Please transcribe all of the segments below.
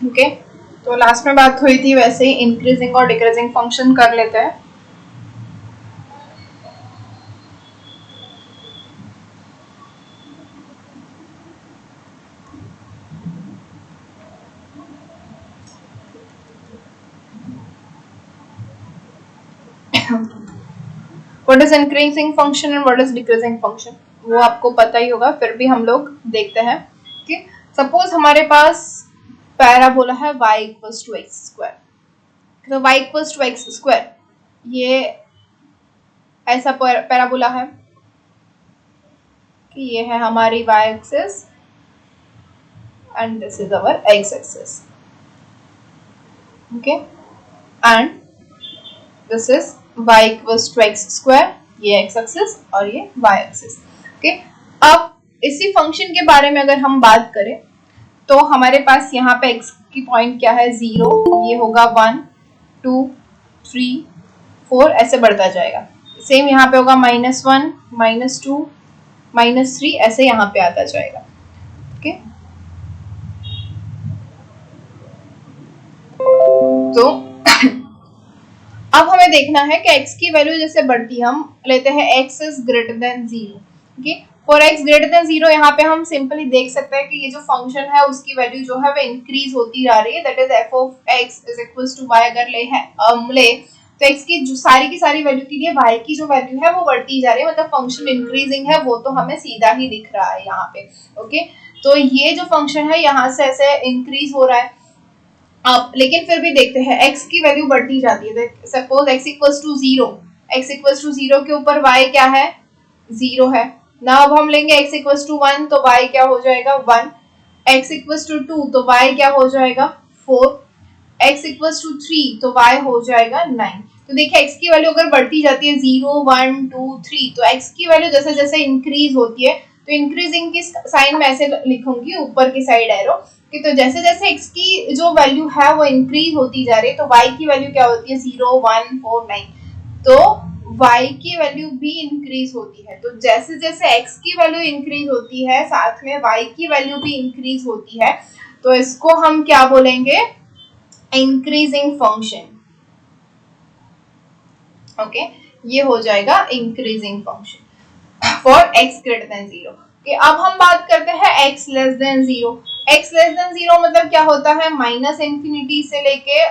Okay, तो last में बात हुई थी वैसे ही इंक्रीजिंग और डिक्रीजिंग फंक्शन कर लेते हैं। What is increasing function and what is decreasing function, वो आपको पता ही होगा, फिर भी हम लोग देखते हैं कि सपोज हमारे पास पैराबोला है y equals to x square, तो y equals to x square ये ऐसा पैराबोला है कि ये है हमारी y axis and this is our x axis, okay, and this is y equals to x square, ये x एक्सिस और ये y एक्सिस, ओके। अब इसी फंक्शन के बारे में अगर हम बात करें तो हमारे पास यहाँ पे x की पॉइंट क्या है 0, ये होगा 1 2 3 4 ऐसे बढ़ता जाएगा। सेम यहाँ पे होगा -1 -2 -3 ऐसे यहाँ पे आता जाएगा, ओके। तो अब हमें देखना है कि x की वैल्यू जैसे बढ़ती है, हम लेते हैं x is greater than 0, okay. For x greater than 0 यहाँ पे हम सिंपली देख सकते हैं कि ये जो फंक्शन है उसकी वैल्यू जो है वो इंक्रीज होती जा रही है, that is f of x is equals to y अगर ले तो x की जो सारी की सारी वैल्यू के लिए y की जो वैल्यू है वो बढ़ती जा रही है, मतलब फंक्शन इंक्रीजिंग है, वो तो हमें सीधा ही दिख रहा है यहाँ पे, ओके। तो ये जो फंक्शन है यहाँ से ऐसे इंक्रीज हो रहा है। अब लेकिन फिर भी देखते हैं x की वैल्यू बढ़ती जाती है, suppose x equals to 0, x equals to 0 के ऊपर y क्या है 0 है ना। अब हम लेंगे x इक्वल्स टू 1 तो y क्या हो जाएगा 1, x इक्वल्स टू 2 तो y क्या हो जाएगा 4, x इक्वल्स टू 3 तो y हो जाएगा 9। तो देखिए x की वैल्यू अगर बढ़ती जाती है 0 1 2 3, तो x की वैल्यू जैसे जैसे इंक्रीज होती है, तो इंक्रीजिंग की साइन में ऐसे लिखूंगी ऊपर की साइड एरो कि तो जैसे जैसे x की जो वैल्यू है वो इंक्रीज होती जा रही है, तो y की वैल्यू क्या होती है 0 1 4 9, तो y की वैल्यू भी इंक्रीज होती है। तो जैसे जैसे x की वैल्यू इंक्रीज होती है साथ में y की वैल्यू भी इंक्रीज होती है, तो इसको हम क्या बोलेंगे इंक्रीजिंग फंक्शन, ओके। ये हो जाएगा increasing function for x greater than 0। अब हम बात करते हैं x less than 0। x less than 0 मतलब क्या होता है माइनस इंफिनिटी से लेके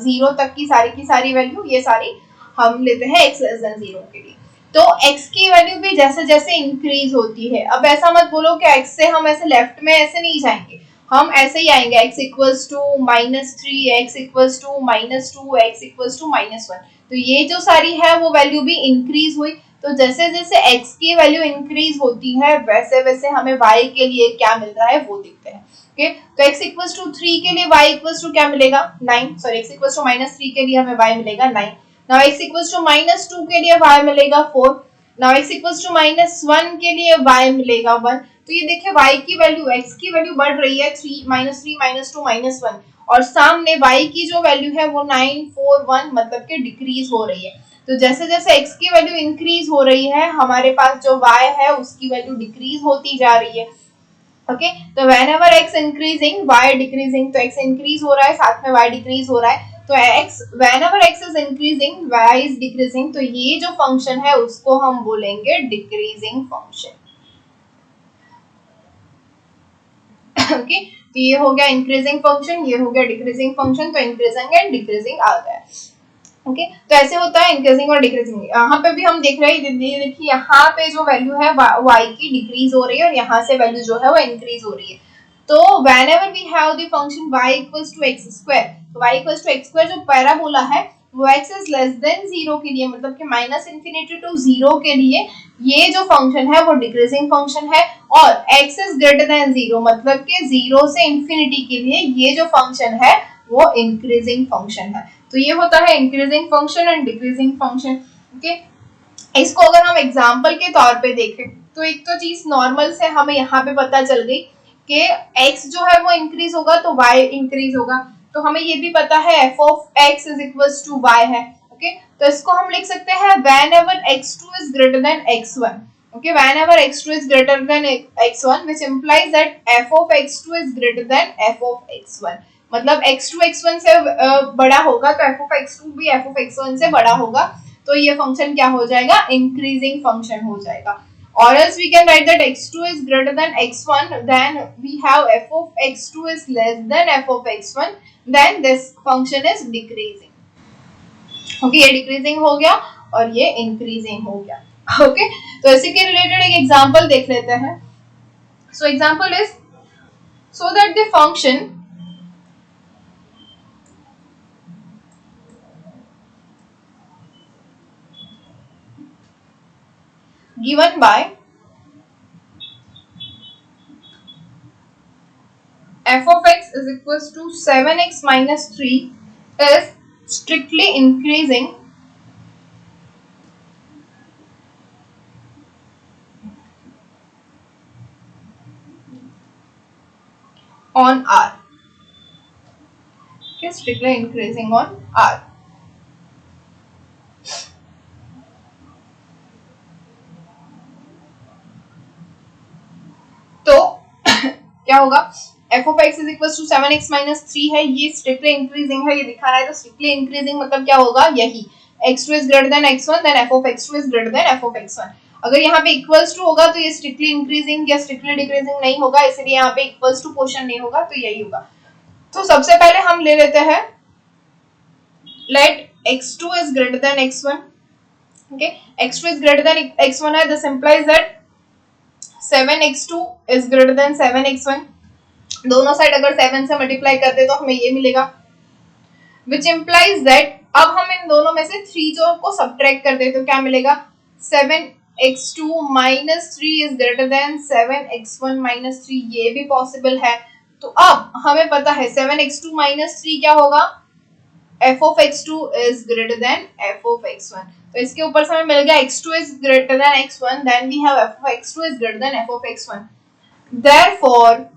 0 तक की सारी वैल्यू, ये सारी हम लेते हैं x लेस देन 0 के लिए। तो x की वैल्यू भी जैसे जैसे इंक्रीज होती है, अब ऐसा मत बोलो कि x से हम ऐसे लेफ्ट में ऐसे नहीं जाएंगे, हम ऐसे ही आएंगे x equals to -3, x equals to -2, x equals to -1, तो ये जो सारी है वो वैल्यू भी इंक्रीज हुई। तो जैसे जैसे x की वैल्यू इंक्रीज होती है वैसे वैसे हमें y के लिए क्या मिल रहा है वो देखते हैं, ओके। तो x इक्वल्स टू 3 के लिए y इक्वल्स टू क्या मिलेगा 9, सॉरी x इक्वल्स टू -3 के लिए हमें y मिलेगा 9, नाउ x इक्वल्स टू -2 के लिए y मिलेगा 4, नाउ x इक्वल्स टू -1 के लिए y मिलेगा 1। तो ये देखिए y की वैल्यू x की वैल्यू बढ़ रही है 3 -2 -1, और सामने y की जो वैल्यू है वो 9 4 1 मतलब कि डिक्रीज हो रही है। तो जैसे जैसे x की वैल्यू इंक्रीज हो रही है हमारे पास जो y है उसकी वैल्यू डिक्रीज होती जा रही है, ओके। तो whenever x increasing y decreasing, तो x increase हो रहा है साथ में y decrease हो रहा है, तो x whenever x is increasing y is decreasing, तो ये जो फंक्शन है उसको हम बोलेंगे डिक्रीजिंग फंक्शन, ओके। तो ये हो गया इंक्रीजिंग फंक्शन, ये हो गया डिक्रीजिंग फंक्शन, तो इंक्रीजिंग एंड डिक्रीजिंग आ गया, ओके। तो ऐसे होता है इंक्रीजिंग और डिक्रीजिंग। यहाँ पे भी हम देख रहे हैं, देखिए यहाँ पे जो वैल्यू है y की डिक्रीज हो रही है और यहाँ से वैल्यू जो है वो इंक्रीज हो रही है। तो whenever we have the function y equals to x square, तो y equals to x square जो पैराबोला है वो x is less than 0 के लिए, मतलब कि -इंफिनिटी टू 0 के लिए ये जो फंक्शन है वो डिक्रीजिंग फंक्शन है, और x is greater than 0 मतलब कि 0 से इंफिनिटी के लिए ये जो फंक्शन है वो इंक्रीजिंग फंक्शन है। तो ये होता है increasing function and decreasing function, okay. इसको अगर हम एग्जांपल के तौर पे देखें तो एक तो चीज नॉर्मल से हमें यहाँ पे पता चल गई कि x जो है वो इंक्रीज होगा तो y इंक्रीज होगा, तो हमें ये भी पता है f of x is equals to y है, ओके। तो इसको हम लिख सकते हैं whenever x2 is greater than x1, okay, whenever x2 is greater than x1 which implies that f of x2 is greater than f of x1, मतलब x2 x1 से बड़ा होगा तो f of x2 भी f of x1 से बड़ा होगा, तो ये फंक्शन क्या हो जाएगा, इंक्रीजिंग फंक्शन हो जाएगा. Or else we can write that x2 is greater than x1, then we have f of x2 is less than f of x1, then this function is decreasing. Okay, ये decreasing हो गया और ये increasing हो गया. Okay, तो इसी के related एक example देख लेते हैं. So example is, so that the function given by f of x is equals to 7x minus 3 is strictly increasing on R. Okay, strictly increasing on R. तो क्या होगा, f of x is equals to 7x minus 3 है, ये strictly increasing है, ये दिखा रहा है, तो strictly increasing मतलब क्या होगा, यही x2 is greater than x1, then f of x2 is greater than f of x1. अगर यहाँ पे equals to होगा तो ये strictly increasing या strictly decreasing नहीं होगा, इसलिए यहाँ पे equals to क्वेश्चन नहीं होगा, तो यही होगा. तो सबसे पहले हम ले लेते हैं let x2 is greater than x1. Okay, x2 is greater than x1 है, this implies that 7x2 is greater than 7x1. दोनों साइड अगर 7 से मल्टीप्लाई करते तो हमें ये मिलेगा, which implies that अब हम इन दोनों में से 3 जो को सब्ट्रैक्ट कर दे तो क्या मिलेगा, 7x2 minus 3 is greater than 7x1 minus 3, ये भी पॉसिबल है. तो अब हमें पता है 7x2 minus 3 क्या होगा, f of x2 is greater than f of x1. तो इसके ऊपर से हमें मिल गया x2 is greater than x1, then we have f of x2 is greater than f of x1. Therefore,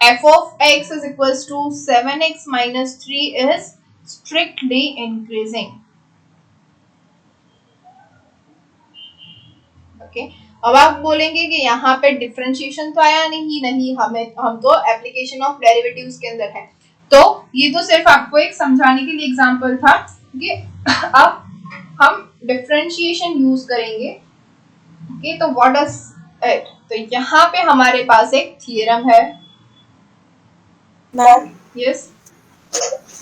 f of x is equals to 7x minus 3 is strictly increasing. Okay, अब आप बोलेंगे कि यहाँ पे डिफरेंशिएशन तो आया नहीं, हम तो एप्लीकेशन ऑफ डेरिवेटिव्स के अंदर है. तो ये तो सिर्फ आपको एक समझाने के लिए एग्जांपल था कि अब हम डिफरेंशिएशन यूज करेंगे. ओके, तो व्हाट डज इट, तो यहाँ पे हमारे पास एक थ्योरम है. मैम यस,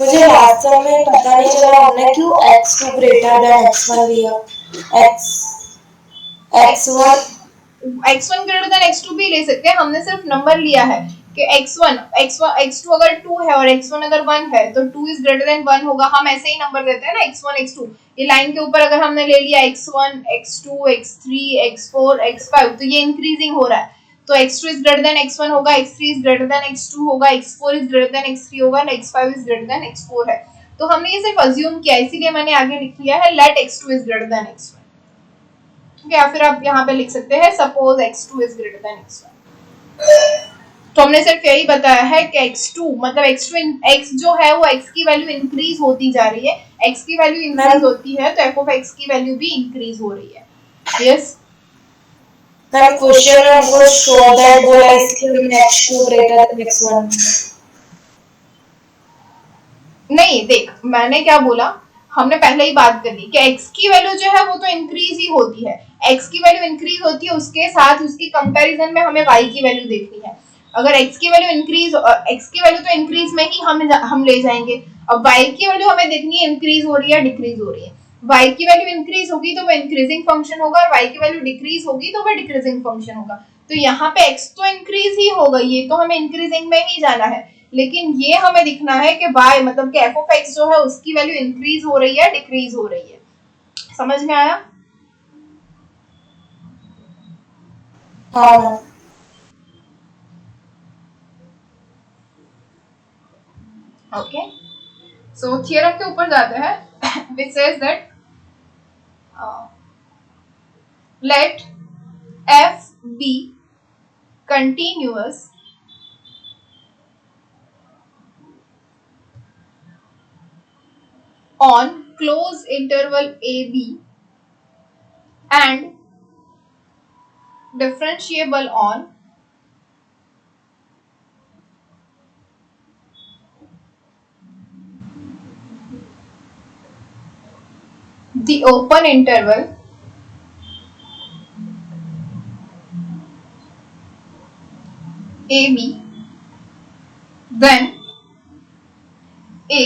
मुझे वास्तव में पता नहीं चला हमने क्यों x2 ग्रेटर देन x1 लिया. x1 ग्रेटर देन x2 भी ले सकते हैं, हमने सिर्फ नंबर लिया है कि x2 अगर 2 है और x1 अगर 1 है तो 2 इज ग्रेटर देन 1 होगा. हम ऐसे ही नंबर देते हैं ना, x1 x2, ये लाइन के ऊपर अगर हमने ले लिया x1 x2 x3 x4 x5 तो ये इंक्रीजिंग हो रहा है, तो x2 is greater than x1 होगा, x3 is greater then x2 होगा, x4 is greater then x3 होगा, x5 is greater then x4 है. तो हमने ये सिर्फ अज्यूम किया, इसीलिए मैंने आगे लिख लिया है late x2 is greater than x1. या फिर आप यहाँ पे लिख सकते हैं suppose x2 is greater than x1. तो हमने सिर्फ यही बताया है कि x2 मतलब x जो है वो x की वैल्यू इंक्रीज होती जा रही है, x की वैल्यू इंक्रीज होती है तो f ऑफ x की वैल्यू भी इंक्रीज हो रही है. यस मैम क्वेश्चन में हमको शो दैट बोला है इसलिए हमने x2 ग्रेटर देन x1. नहीं, देख मैंने क्या बोला, हमने पहले ही बात कर ली कि x की वैल्यू जो है वो तो इंक्रीज ही होती है, x की वैल्यू इंक्रीज होती है, उसके साथ उसकी कंपैरिजन में हमें y की वैल्यू देखनी है. अगर x की वैल्यू तो इंक्रीज में ही हम ले जाएंगे. अब y की वैल्यू हमें देखनी है इंक्रीज हो रही है डिक्रीज हो रही है. y की वैल्यू इंक्रीज होगी तो वो इंक्रीजिंग फंक्शन होगा और y की वैल्यू डिक्रीज होगी तो वो डिक्रीजिंग फंक्शन होगा. तो यहाँ पे x तो इंक्रीज ही होगा, ये तो हमें इंक्रीजिंग में ही जाना है, लेकिन ये हमें दिखना है कि y मतलब कि f ऑफ x जो है उसकी वैल्यू इंक्रीज हो रही है डिक्रीज हो रही है. समझ में आया? हाँ. ओके, सो थ्योरम के ऊपर जाते हैं which says that let f be continuous on closed interval ab and differentiable on the open interval AB, then A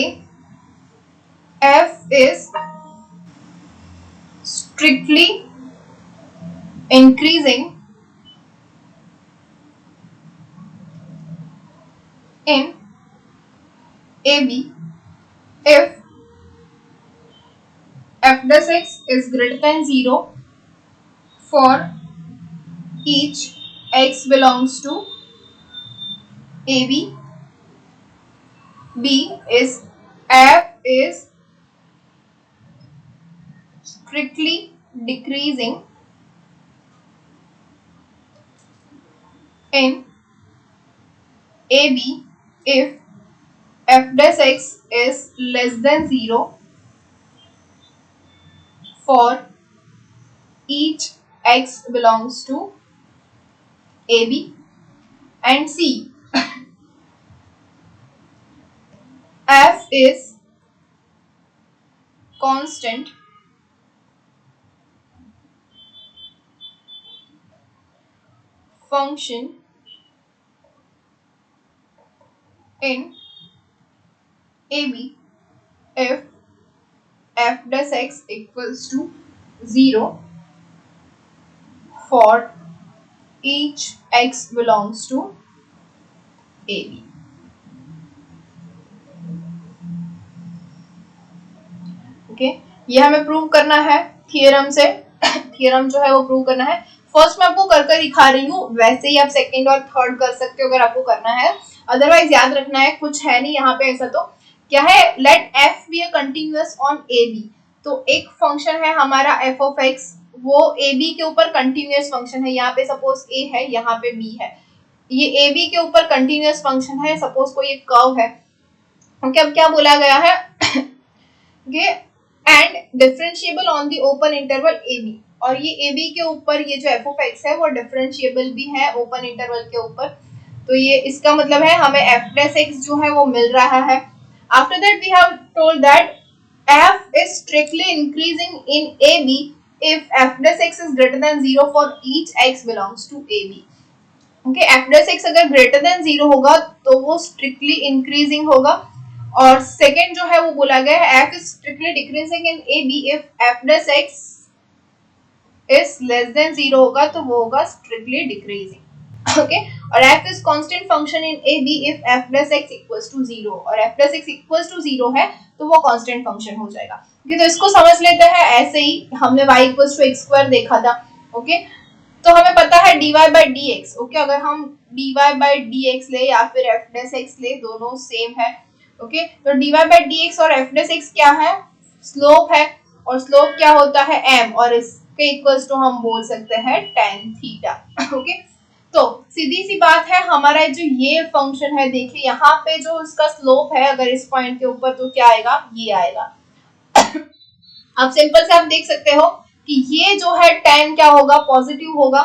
F is strictly increasing in AB if f dash x is greater than 0 for each x belongs to AB. B is f is strictly decreasing in AB if f dash x is less than 0 for each x belongs to AB. And C, f is constant function in AB if f dash x equals to 0 for each x belongs to AB. Okay, ये हमें prove करना है theorem से। Theorem जो है वो prove करना है। फर्स्ट मैं आपको कर दिखा रही हूँ, वैसे ही आप सेकंड और थर्ड कर सकते हो अगर आपको करना है, अदरवाइज याद रखना है कुछ है नहीं यहाँ पे ऐसा। तो क्या है, let f be a continuous on a b. तो एक फंक्शन है हमारा एफ ऑफ एक्स, वो ए बी के ऊपर कंटिन्यूअस फंक्शन है। यहाँ पे सपोज ए है, यहाँ पे बी है, ये ए बी के ऊपर कंटिन्यूअस फंक्शन है। सपोज कोई एक कर्व है, ओके। अब क्या बोला गया है ये and differentiable on the open interval a b, और ये ए बी के ऊपर ये जो एफ ऑफ एक्स है वो डिफरेंशिएबल भी है ओपन इंटरवल के ऊपर। तो ये इसका मतलब है हमें एफ डैश एक्स जो है वो मिल रहा है। After that we have told that f is strictly increasing in a b if f dash x is greater than 0 for each x belongs to a b. Okay, f dash x अगर greater than 0 होगा तो वो strictly increasing होगा। और second जो है वो बोला गया है f is strictly decreasing in a b if f dash x is less than 0 होगा तो वो होगा स्ट्रिक्टली डिक्रीजिंग। ओके, और f is constant function in a b if f dash x equals to 0, और f dash x equals to 0 है तो वो constant function हो जाएगा। ओके, तो इसको समझ लेते हैं ऐसे ही। हमने y equals to x square देखा था। ओके, तो हमें पता है dy by d x. Okay, अगर हम dy बाई डी एक्स ले या फिर एफ डैश एक्स ले, दोनों सेम है। ओके, तो dy बाई डी एक्स और एफ डैश एक्स क्या है, स्लोप है, और स्लोप क्या होता है m, और इसके इक्वल्स टू हम बोल सकते हैं tan थीटा। ओके, तो सीधी सी बात है, हमारा जो ये फंक्शन है, देखिए यहाँ पे जो इसका स्लोप है अगर इस पॉइंट के ऊपर, तो क्या आएगा, ये आएगा। अब सिंपल से आप देख सकते हो कि ये जो है tan क्या होगा, पॉजिटिव होगा।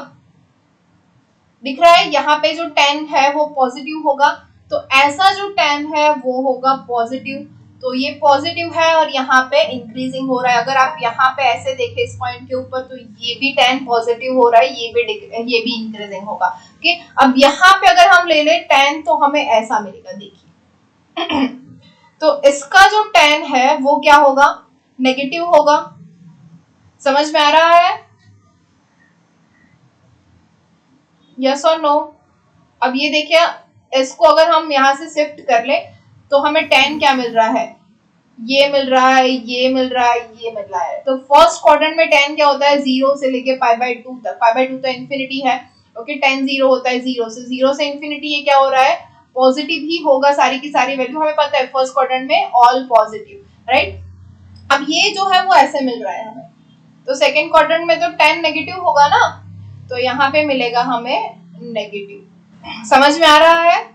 दिख रहा है यहाँ पे जो tan है वो पॉजिटिव होगा, तो ऐसा जो tan है वो होगा पॉजिटिव। तो ये पॉजिटिव है और यहाँ पे इंक्रीजिंग हो रहा है। अगर आप यहाँ पे ऐसे देखें इस पॉइंट के ऊपर, तो ये भी tan पॉजिटिव हो रहा है, ये भी इंक्रीजिंग होगा। ओके, अब यहाँ पे अगर हम ले लें tan, तो हमें ऐसा मिलेगा, देखिए। तो इसका जो tan है वो क्या होगा, नेगेटिव होगा। समझ में आ रहा है, यस और नो? अब ये देखिए, इसको अगर हम यहाँ से शिफ्ट कर ले तो हमें tan क्या मिल रहा है, ये मिल रहा है, ये मिल रहा है, ये मिल रहा है। तो फर्स्ट क्वाड्रेंट में tan क्या होता है, 0 से लेके π/2 तक। π/2 तो इंफिनिटी है। ओके, tan 0 होता है 0 से इंफिनिटी। ये क्या हो रहा है, पॉजिटिव ही होगा, सारी की सारी वैल्यू हमें पता है फर्स्ट क्वाड्रेंट में ऑल पॉजिटिव, राइट। अब ये जो है वो ऐसे मिल रहा है हमें, तो सेकेंड क्वाड्रेंट में तो tan नेगेटिव होगा ना, तो यहाँ पे मिलेगा हमें नेगेटिव। समझ में आ रहा है,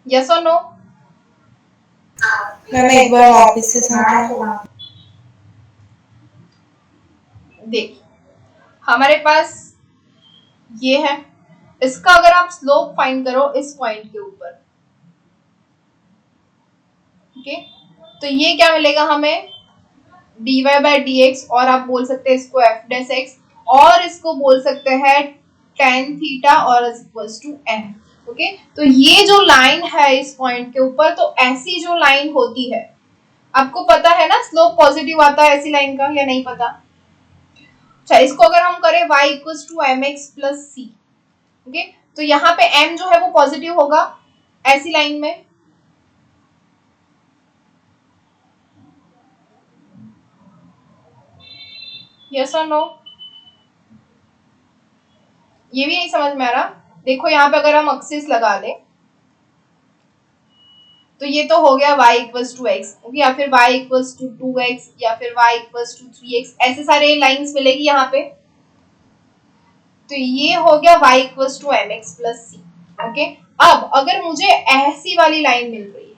यस और नो? मैम एक बार वापस से समझाओ। देखिए हमारे पास ये है, इसका अगर आप स्लोप फाइंड करो इस पॉइंट के ऊपर, ओके, तो ये क्या मिलेगा हमें, dy बाई डी एक्स, और आप बोल सकते हैं इसको एफ डेस एक्स, और इसको बोल सकते हैं टेन थीटा और इक्वल्स टू एन। ओके, तो ये जो लाइन है इस पॉइंट के ऊपर, तो ऐसी जो लाइन होती है, आपको पता है ना स्लोप पॉजिटिव आता है ऐसी लाइन का, या नहीं पता? अच्छा, इसको अगर हम करें y equals to m x plus c, okay, तो यहाँ पे m जो है वो पॉजिटिव होगा ऐसी लाइन में। यस और नो? ये भी नहीं समझ में आ रहा? देखो यहाँ पे अगर हम एक्सिस लगा लें, तो ये तो हो गया y इक्वल्स टू एक्स, या फिर y इक्वल्स टू 2x, या फिर y इक्वल्स टू 3x, ऐसे सारे लाइंस मिलेगी यहाँ पे। तो ये हो गया y equals to m x plus c. Okay, अब अगर मुझे ऐसी वाली लाइन मिल रही है,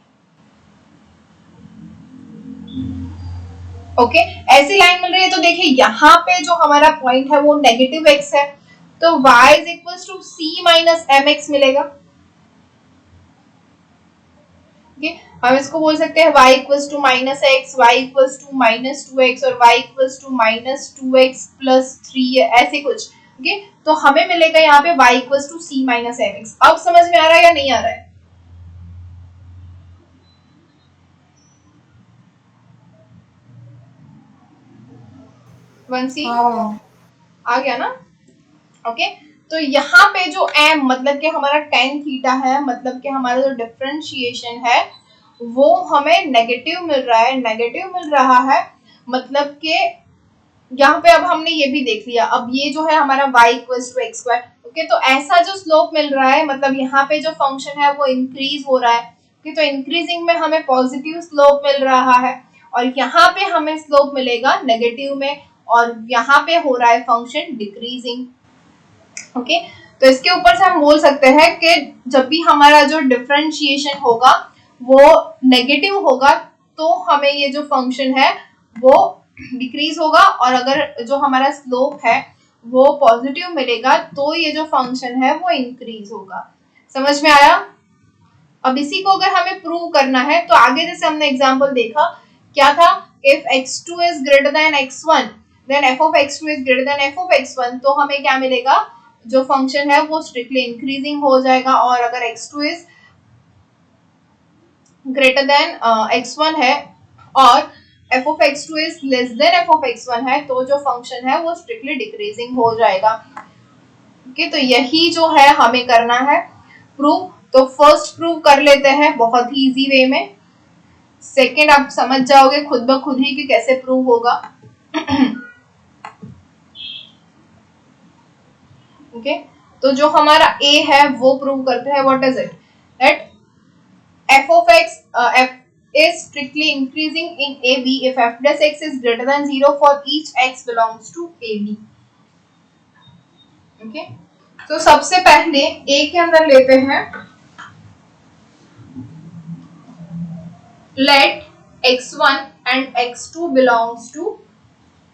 ओके, ऐसी लाइन मिल रही है, तो देखिए यहाँ पे जो हमारा पॉइंट है वो नेगेटिव x है, तो y is equals to c minus m x मिलेगा। ओके, हम इसको बोल सकते हैं y equals to minus x, y equals to minus two x, और y equals to minus two x plus three, ऐसे कुछ। ओके, तो हमें मिलेगा यहाँ पे y equals to c minus m x. अब समझ में आ रहा है या नहीं आ रहा है? वन सी आ गया ना? ओके, तो यहाँ पे जो m मतलब कि हमारा tan थीटा है, मतलब कि हमारा जो डिफरेंशिएशन है वो हमें नेगेटिव मिल रहा है, नेगेटिव मिल रहा है, मतलब कि यहाँ पे अब हमने ये भी देख लिया। अब ये जो है हमारा y equals to x square, okay, तो ऐसा जो स्लोप मिल रहा है, मतलब यहाँ पे जो फंक्शन है वो इंक्रीज हो रहा है, ओके, तो इंक्रीजिंग में हमें पॉजिटिव स्लोप मिल रहा है, और यहाँ पे हमें स्लोप मिलेगा नेगेटिव में, और यहाँ पे हो रहा है फंक्शन डिक्रीजिंग। ओके, तो इसके ऊपर से हम बोल सकते हैं कि जब भी हमारा जो डिफरेंशिएशन होगा वो नेगेटिव होगा, तो हमें ये जो फंक्शन है वो डिक्रीज होगा, और अगर जो हमारा स्लोप है वो पॉजिटिव मिलेगा, तो ये जो फंक्शन है वो इंक्रीज होगा। समझ में आया? अब इसी को अगर हमें प्रूव करना है, तो आगे जैसे हमने एग्जांपल देखा, क्या था, if x2 is greater than x1 then f of x2 is greater than f of x1, तो हमें क्या मिलेगा, जो फंक्शन है वो स्ट्रिक्टली इंक्रीजिंग हो जाएगा, और अगर x2 is greater than x1 है और f of x2 is less then f of x1 है, तो जो फंक्शन है वो स्ट्रिक्टली डिक्रीजिंग हो जाएगा। ओके, तो यही जो है हमें करना है प्रूव। तो फर्स्ट प्रूव कर लेते हैं बहुत ही इजी वे में, सेकेंड आप समझ जाओगे खुद ब खुद ही कि कैसे प्रूव होगा। ओके, तो जो हमारा a है वो प्रूव करते हैं, what is it, that f of x f is strictly increasing in AB if f dash x is greater than 0 for each x belongs to AB। Okay, तो सबसे पहले a के अंदर लेते हैं let x1 and x2 belongs to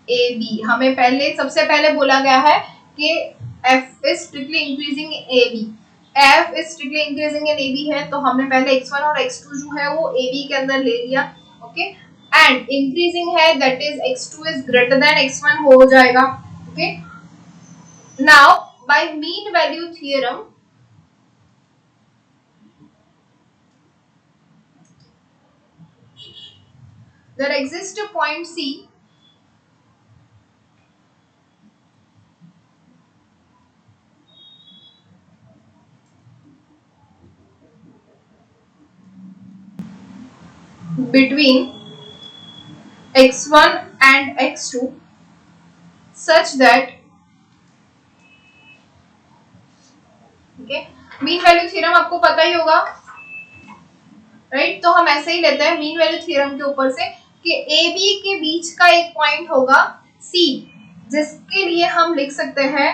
AB। हमें पहले सबसे पहले बोला गया है कि f is strictly increasing in AB, f is strictly increasing in AB है, तो हमने पहले x1 और x2 जो है वो AB के अंदर ले लिया। ओके, एंड इंक्रीजिंग है, that is x2 is greater than x1 हो जाएगा। Okay, now by mean value theorem there exists a point C between x1 and x2 such that, mean value theorem आपको पता ही होगा, राइट? तो हम ऐसे ही लेते हैं मीन वैल्यू थ्योरम के ऊपर से कि ए बी के बीच का एक पॉइंट होगा सी, जिसके लिए हम लिख सकते हैं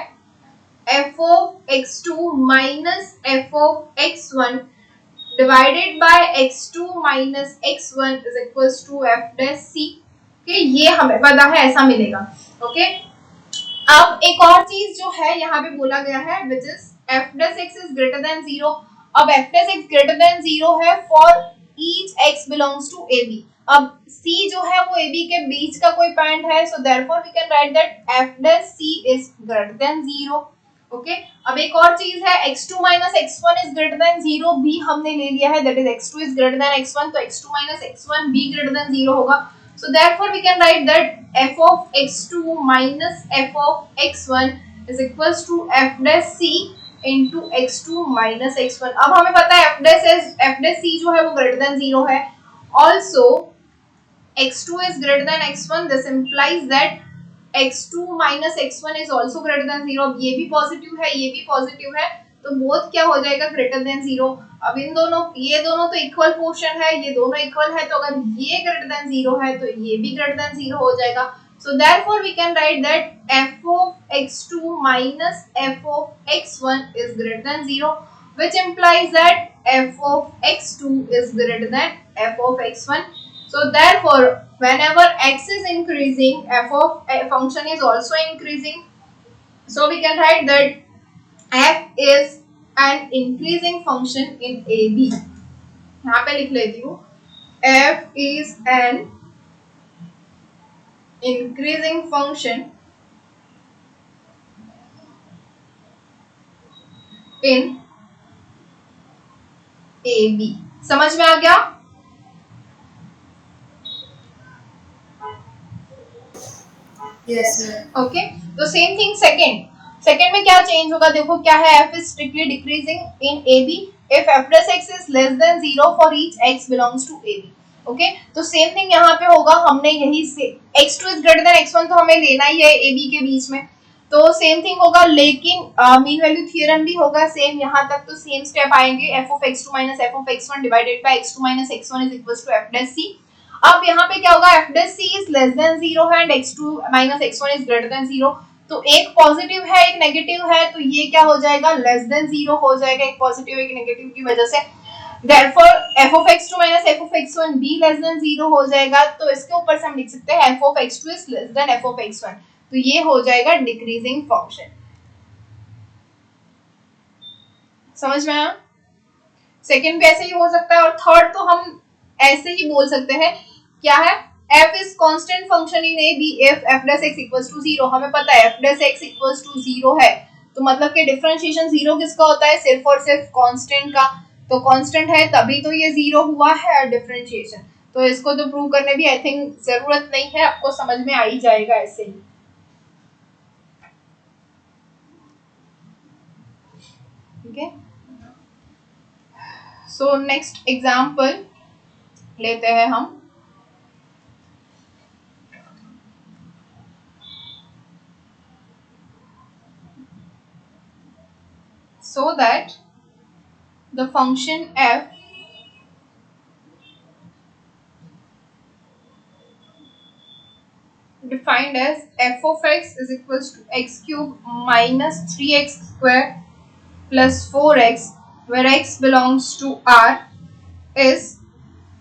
f of x2 minus f of x1 divided by x2 minus x1 is equals to f dash c। कि ये हमें पता है ऐसा मिलेगा। ओके, अब एक और चीज जो है यहाँ पे बोला गया है which is f dash x is greater than 0। अब f dash x greater than 0 है for each x belongs to ab। अब C जो है वो AB के बीच का कोई पॉइंट है, so therefore we can write that f dash C is greater than 0. ओके, अब एक और चीज है x2 minus x1 is greater than 0 भी हमने ले लिया है, that is x2 is greater than x1, तो x2 minus x1 भी greater than 0 होगा. So therefore we can write that f of x2 minus f of x1 is equals to f dash C into x2 minus x1. अब हमें पता है f dash C जो है वो greater than 0 है. Also x2 is greater than x1, this implies that x2 minus x1 is also greater than 0. अब ये भी पॉजिटिव है, ये भी पॉजिटिव है, तो बोथ क्या हो जाएगा, ग्रेटर देन 0. अब इन दोनों, ये दोनों तो इक्वल पोर्शन है, ये दोनों इक्वल है, तो अगर ये ग्रेटर देन 0 है तो ये भी ग्रेटर देन 0 हो जाएगा. So therefore we can write that f of x2 minus f of x1 is greater than 0, which implies that f of x2 is greater than f of x1. So therefore whenever x is increasing, f of a function is also increasing. So we can write that f is an increasing function in AB. यहाँ पे लिख लेती हूँ, f is an increasing function in AB. समझ में आ गया? Yes, ma'am. Okay, तो same thing second में क्या चेंज होगा, देखो क्या है, f is strictly decreasing in AB if f dash x is less than 0 for each x belongs to AB. Okay, तो सेम थिंग यहाँ पे होगा, हमने यही से x2 is greater than x1 तो हमें लेना ही है AB के बीच में, तो सेम थिंग होगा, लेकिन मीन वैल्यू थ्योरम भी होगा सेम यहाँ तक, तो सेम स्टेप आएंगे, f of x2 minus f of x1 divided by x2 minus x1 is equals to f dash c. अब यहाँ पे क्या होगा, f dash c is less than 0 है and x2 minus x1 is greater than 0, तो एक positive है एक नेगेटिव है, तो ये क्या हो जाएगा, लेस देन 0 हो जाएगा, एक पॉजिटिव एक नेगेटिव की वजह से. therefore f of x2 minus f of x1 भी लेस देन 0 हो जाएगा, तो इसके ऊपर से हम लिख सकते हैं f of x2 is less than f of x1, तो ये हो जाएगा डिक्रीजिंग फंक्शन. समझ में आया? सेकंड भी ऐसे ही हो सकता है, और थर्ड तो हम ऐसे ही बोल सकते हैं, क्या है, f is constant function in AB if f dash x equals to 0. हमें पता है f dash x equals to 0 है, तो मतलब कि डिफरेंशिएशन 0 किसका होता है, सिर्फ और सिर्फ कांस्टेंट का, तो कांस्टेंट है तभी तो ये 0 हुआ है डिफरेंशिएशन, तो इसको तो प्रूव करने भी आई थिंक जरूरत नहीं है, आपको समझ में आ ही जाएगा ऐसे ही. ओके, सो नेक्स्ट एग्जांपल लेते हैं हम. So that the function f defined as f of x is equals to x cube minus 3x square plus 4x, where x belongs to R, is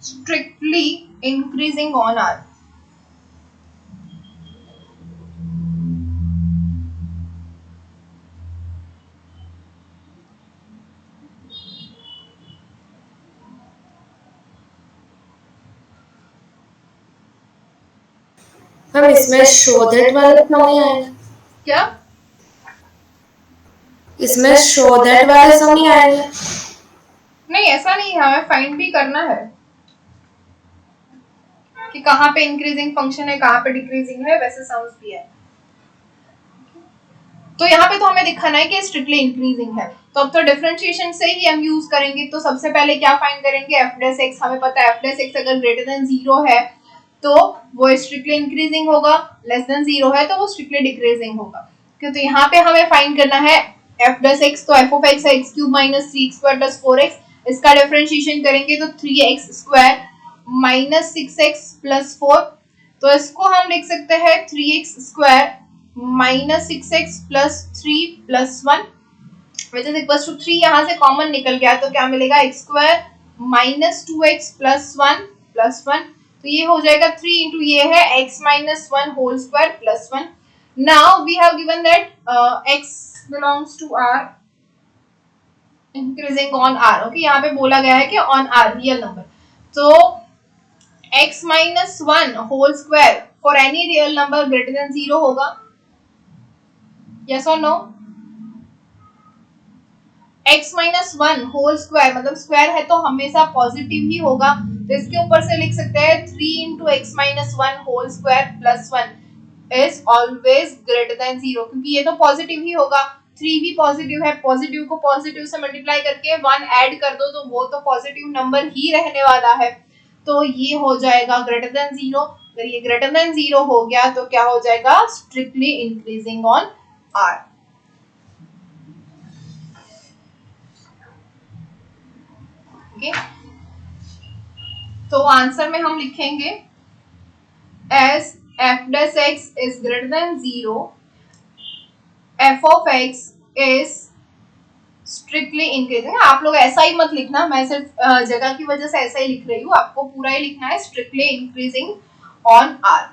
strictly increasing on R. हम इसमें show that वाला सम नहीं आएगा क्या? इसमें show that वाला सम नहीं आएगा? नहीं, ऐसा नहीं है, हमें फाइंड भी करना है कि कहाँ पे इंक्रीजिंग फंक्शन है, कहाँ पे डिक्रीजिंग है, वैसे सम्स भी है. तो यहाँ पे तो हमें दिखाना है कि स्ट्रिक्टली इंक्रीजिंग है, तो अब तो डिफरेंशिएशन से ही हम यूज करेंगे. तो सबसे पहले क्या फाइंड करेंगे, f dash x. हमें पता है f dash x अगर ग्रेटर देन 0 है तो वो स्ट्रिक्टली इंक्रीजिंग होगा, लेस देन 0 है तो वो स्ट्रिक्टली डिक्रीजिंग होगा. क्योंकि यहाँ पे हमें फाइंड करना है f dash x, तो f of x है x cube minus 3x square plus 4x, इसका डिफरेंशिएशन करेंगे तो 3x square minus 6x plus 4, तो इसको हम लिख सकते हैं 3x square minus 6x plus 3 plus 1, which is equals to 3. यहाँ से कॉमन निकल गया तो क्या मिलेगा, x square minus 2x plus 1 plus 1, तो ये हो जाएगा 3 इंटू ये है x minus 1 whole square plus 1. Now we have given that x belongs to R, increasing on R. ओके, यहाँ पे बोला गया है कि on R रियल नंबर, तो x minus one whole square for any real number greater than 0 होगा, yes और no? x minus one whole square मतलब स्क्वायर है तो हमेशा पॉजिटिव ही होगा, तो इसके ऊपर से लिख सकते हैं 3 into x minus one whole square plus one is always greater than 0, क्योंकि ये तो पॉजिटिव ही होगा, 3 भी पॉजिटिव है, पॉजिटिव को पॉजिटिव से मल्टीप्लाई करके 1 ऐड कर दो तो वो तो पॉजिटिव नंबर ही रहने वाला है, तो ये हो जाएगा ग्रेटर देन 0। अगर ये ग्रेटर देन 0 हो गया तो क्या हो जाएगा, strictly increasing on r। Okay, तो आंसर में हम लिखेंगे S f dash x is greater than 0, f of x is strictly increasing। आप लोग ऐसा ही मत लिखना, मैं सिर्फ जगह की वजह से ऐसा ही लिख रही हूँ, आपको पूरा ही लिखना है strictly increasing on r।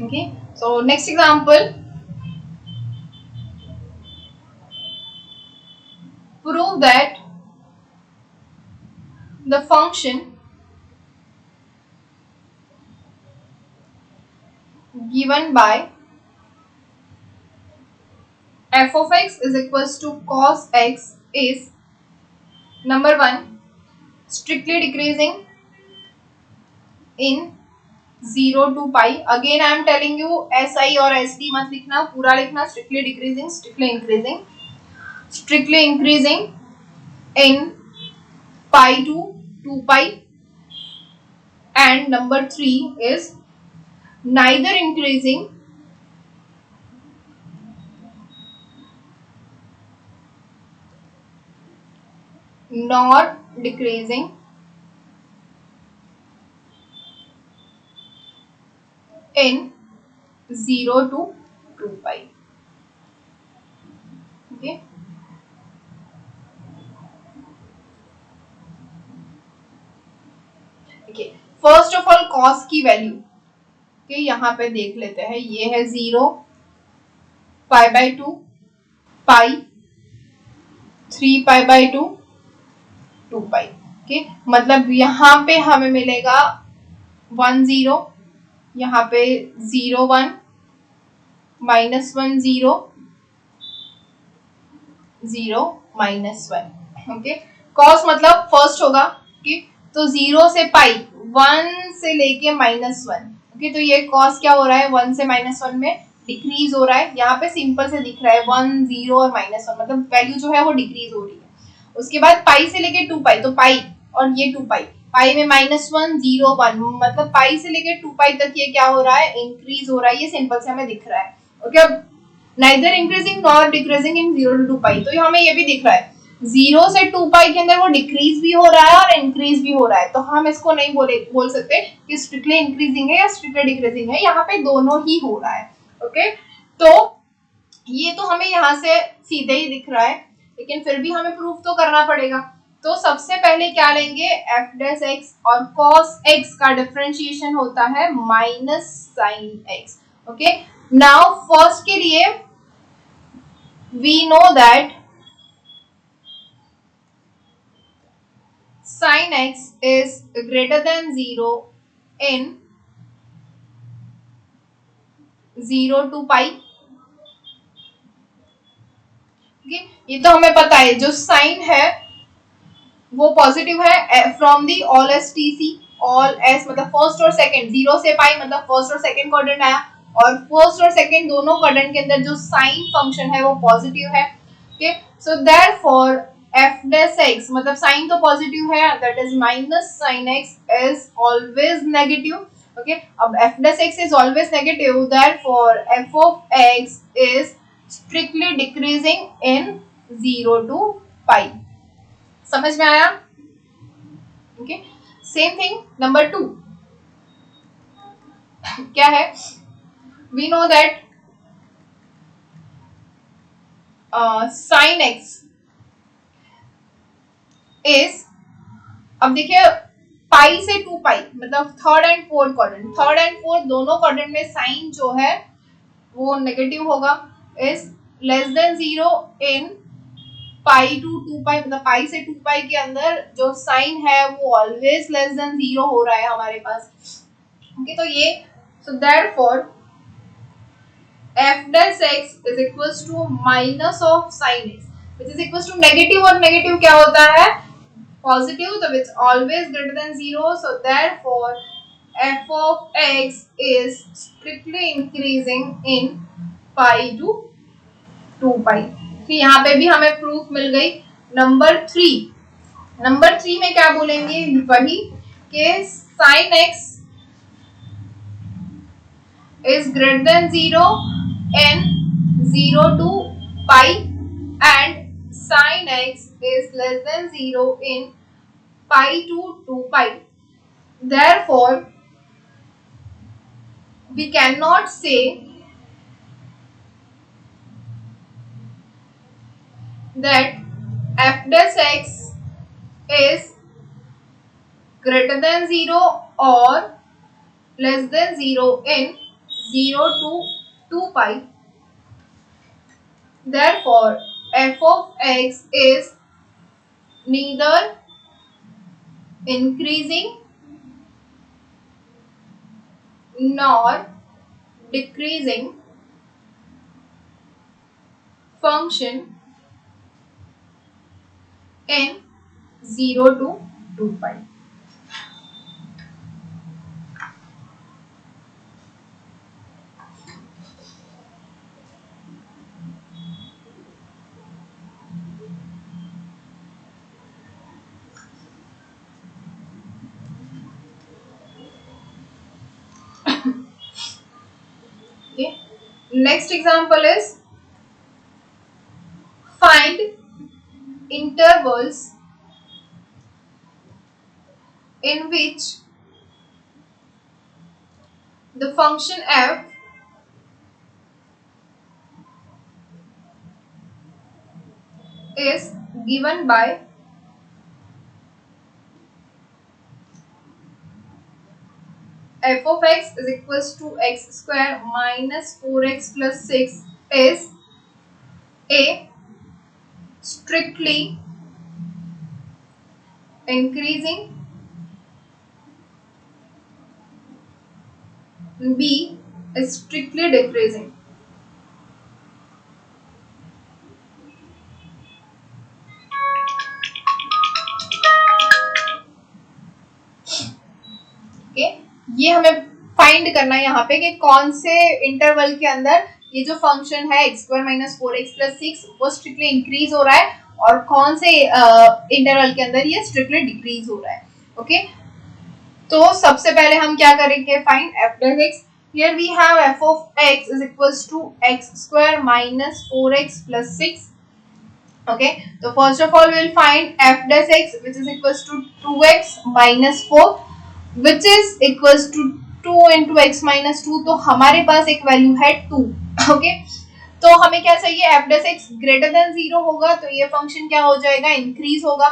Okay, so next example, prove that the function given by f of x is equals to cos x is number 1 strictly decreasing in 0 to pi। again I am telling you si और sd मत लिखना, पूरा लिखना strictly decreasing, strictly increasing, strictly increasing in pi to 2 pi, and number 3 is neither increasing nor decreasing in 0 to 2 pi। okay, okay, first of all cos की value okay, यहाँ पे देख लेते हैं, ये है 0, pi by 2, pi, 3 pi by 2, 2 pi. Okay, मतलब यहाँ पे हमें मिलेगा 1 0, यहाँ पे 0 1, माइनस 1 0, 0 माइनस 1। ओके, कॉस मतलब फर्स्ट होगा, ओके, तो 0 से पाई, 1 से लेके माइनस 1। ओके, तो ये कॉस क्या हो रहा है, 1 से माइनस 1 में डिक्रीज हो रहा है, यहाँ पे सिंपल से दिख रहा है 1 0 और माइनस 1, मतलब वैल्यू जो है वो डिक्रीज हो रही है। उसके बाद पाई से लेके 2 पाई, तो पाई और ये 2 पाई, पाई में माइनस 1 0 1, मतलब पाई से लेके 2 पाई तक ये क्या हो रहा है, इंक्रीज हो रहा है, ये सिंपल से हमें दिख रहा है। ओके, अब neither increasing nor decreasing in 0 to 2 pi, तो हमें ये भी दिख रहा है 0 से 2 पाई के अंदर वो डिक्रीज भी हो रहा है और इंक्रीज भी हो रहा है, तो हम इसको नहीं बोल सकते कि स्ट्रिक्टली इंक्रीजिंग है या स्ट्रिक्टली डिक्रीजिंग है, यहाँ पे दोनों ही हो रहा है। ओके, तो ये तो हमें यहाँ से सीधे ही दिख रहा है, लेकिन फिर भी हमें प्रूफ तो करना पड़ेगा। तो सबसे पहले क्या लेंगे, एफ डैश एक्स और कॉस एक्स का डिफरेंशिएशन होता है minus sine x. Okay, now first के लिए we know that sin x is greater than 0 in 0 to pi। okay, ये तो हमें पता है, जो साइन है वो पॉजिटिव है from the all S T C, all S मतलब फर्स्ट और सेकंड, 0 से पाई मतलब फर्स्ट और सेकंड क्वाड्रेंट आया, और फर्स्ट और सेकंड दोनों क्वाड्रेंट के अंदर जो साइन फंक्शन है वो पॉजिटिव है। Okay, so therefore f dash x मतलब साइन तो पॉजिटिव है, that is minus sine x is always negative. Okay, अब f dash x is always negative, therefore f of x is strictly decreasing in 0 to pi। समझ में आया? Okay, same thing number 2 क्या है, we know that sin x is, अब देखिए पाई से 2 pi मतलब third and fourth quadrant, third and fourth दोनों क्वाड्रेंट में साइन जो है वो नेगेटिव होगा, is less than 0 in pi to 2 pi, मतलब पाई से 2 पाई के अंदर जो साइन है वो ऑलवेज लेस देन 0 हो रहा है हमारे पास। ओके, तो ये सो therefore f dash x is equals to minus of sin x, which is equals to negative, और नेगेटिव क्या होता है, पॉजिटिव, तो it's always greater than 0, so therefore f of x is strictly increasing in pi to 2 pi. तो यहाँ पे भी हमें प्रूफ मिल गई। नंबर 3 में क्या बोलेंगे, वही कि sin x is greater than 0 in 0 to pi and sin x is less than 0 in pi to 2 pi. Therefore, we cannot say that f dash x is greater than 0 or less than 0 in 0 to 2 pi. Therefore, f of x is neither increasing nor decreasing function in 0 to 2 pi. Okay. Next example is find intervals in which the function f is given by f of x is equals to x square minus 4x plus 6 is a strictly increasing, b is strictly decreasing. Okay? ये हमें find करना है यहाँ पे कि कौन से interval के अंदर ये जो फंक्शन है x square minus 4x plus 6 वो स्ट्रिक्टली इंक्रीज हो रहा है और कौन से इंटरवल के अंदर ये स्ट्रिक्टली डिक्रीज हो रहा है। ओके, तो सबसे पहले हम क्या करेंगे, find f dash x। Here we have f of x is equals to x square minus 4x plus 6. Okay, so first of all we will find f dash x which is equals to 2x minus 4 which is equals to 2 into x minus 2, तो हमारे पास एक value है 2। Okay, तो हमें क्या चाहिए, f dash x greater than 0 होगा तो ये फंक्शन क्या हो जाएगा, इंक्रीज होगा।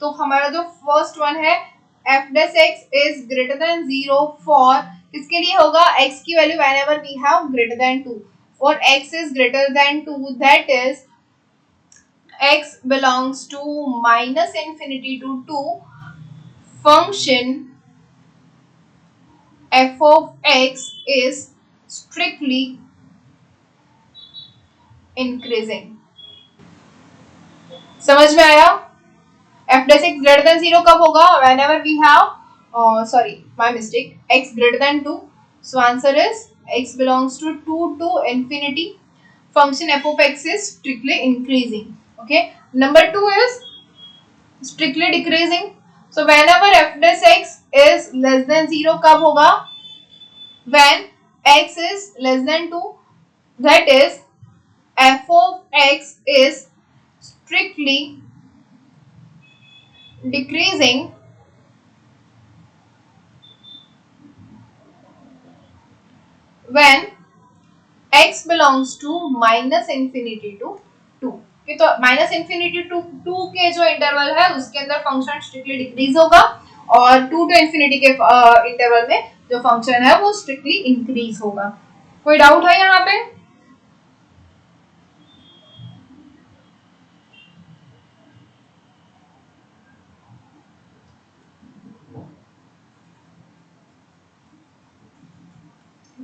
तो हमारा जो फर्स्ट वन है f dash x is greater than 0 for किसके लिए होगा, x की value whenever we have greater than 2, for x is greater than 2 that is x belongs to minus infinity to 2, function f of x is strictly increasing। समझ में आया? f dash x greater than 0 कब होगा, whenever we have sorry my mistake, x greater than 2, so answer is x belongs to 2 to infinity, function f of x is strictly increasing। okay, number 2 is strictly decreasing, so whenever f dash x is less than 0 कब होगा, when x is less than 2, that is f of x is strictly decreasing when x belongs to minus infinity to 2। तो minus infinity to 2 के जो interval है उसके अंदर function strictly decrease होगा और 2 टू इंफिनिटी के इंटरवल में जो फंक्शन है वो स्ट्रिक्टली इंक्रीज होगा। कोई डाउट है यहाँ पे?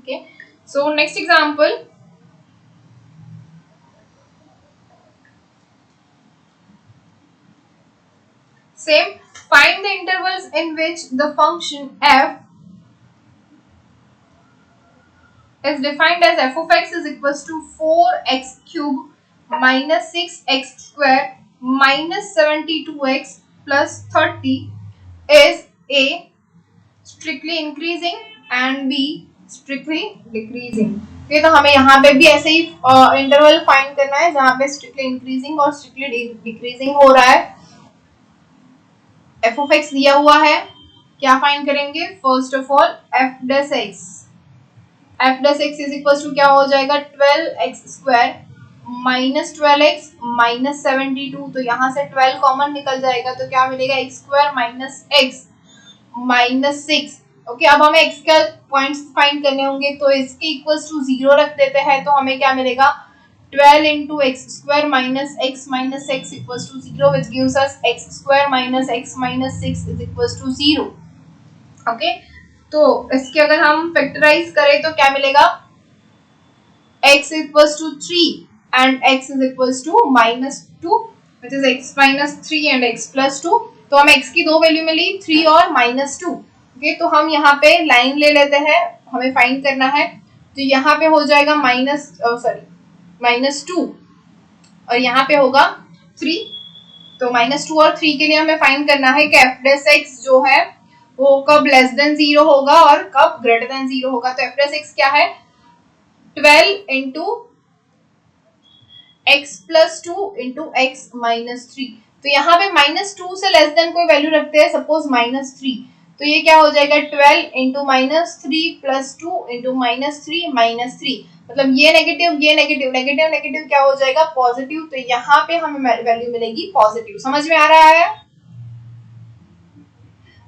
Okay, so next example. Same, find the intervals in which the function f is defined as f of x is equals to 4x cube minus 6x square minus 72x plus 30 is a strictly increasing and b strictly decreasing. Okay, तो हमें यहाँ पे भी ऐसे ही interval find करना है जहाँ पे स्ट्रिक्टली इंक्रीजिंग और स्ट्रिक्टली डिक्रीजिंग हो रहा है. f of x दिया हुआ है, क्या फाइंड करेंगे? First of all f dash x is equal to क्या हो जाएगा? 12x square minus 12x minus 72. तो यहाँ से 12 कॉमन निकल जाएगा तो क्या मिलेगा? x square minus x minus 6. Okay, अब हमें x का पॉइंट्स फाइंड करने होंगे तो इसके इक्वल्स टू 0 रख देते हैं तो हमें क्या मिलेगा? 12 into x square minus x minus 6 equals to 0, which gives us x square minus x minus 6 is equals to 0. Okay, तो इसके अगर हम फैक्टराइज करें तो क्या मिलेगा? x equals to 3 and x is equals to minus 2, which is x minus 3 and x plus 2. तो हम x की दो वैल्यू मिली, 3 और minus 2. ओके, तो हम यहाँ पे लाइन ले लेते हैं, हमें फाइंड करना है. तो यहाँ पे हो जाएगा माइनस 2 और यहाँ पे होगा 3. तो माइनस 2 और 3 के लिए हमें फाइंड करना है कि f डैश x जो है वो कब लेस देन 0 होगा और कब ग्रेटर देन 0 होगा. तो f डैश x क्या है? 12 into x plus 2 into x minus 3. तो यहाँ पे माइनस 2 से लेस देन कोई वैल्यू रखते हैं, सपोज माइनस 3. तो ये क्या हो जाएगा? 12 into minus 3 plus 2 into minus 3 minus 3. मतलब ये नेगेटिव नेगेटिव क्या हो जाएगा? पॉजिटिव. तो यहाँ पे हमें वैल्यू मिलेगी पॉजिटिव. समझ में आ रहा है?